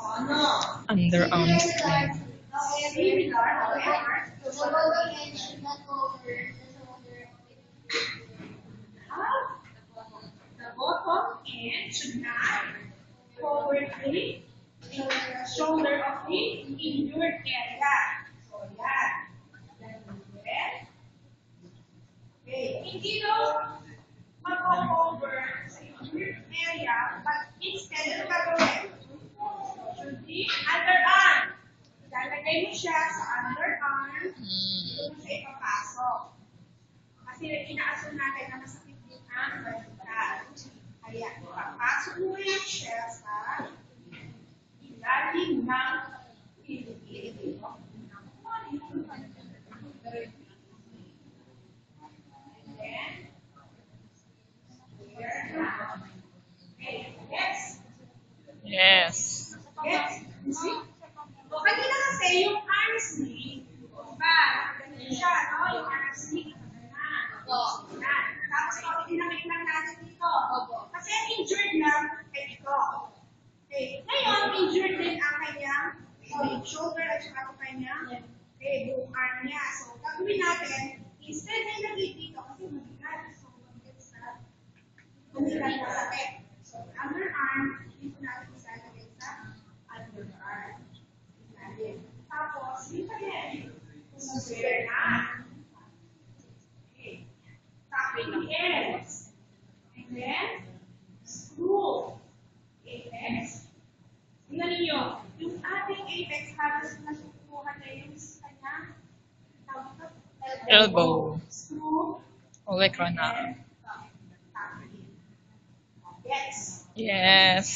Underarm strength. The bottom end should not cover the shoulder of the injured area. So, yan. Ganun. Okay. Hindi daw mag-cover sa injured area, but instead, ano gagawin? Should be underarm. Ilalagay mo siya sa underarm, doon mo siya ipapasok. Kasi inaasal natin na masakit din ang balikat. Kaya, ipapasok mo yan siya sa ilalim ng kilikili. And then, here na. Okay, yes? Yes. Yes. You see? O, kanina kasi yung arm sling, diba? Ganyan siya, no? Yung arm sling, ganyan. Yan. Tapos, dinamit lang natin dito. Kasi injured lang kay ito. Okay. Ngayon, injured din ang kanyang shoulder at saka ang kanyang buong arm niya. So, gagawin natin, instead na ilagay dito, kasi mabigat. So, mabigat na sakit. So, underarm, dito natin isalagay sa underarm. Tapos, dito rin. Square na. Okay. Tap the ends. And then, screw. Apex. Tingnan ninyo, yung ating apex halos nasukuhan na yung kanyang Elbow. Screw. Ulit ka na. And tap it. Yes. Yes.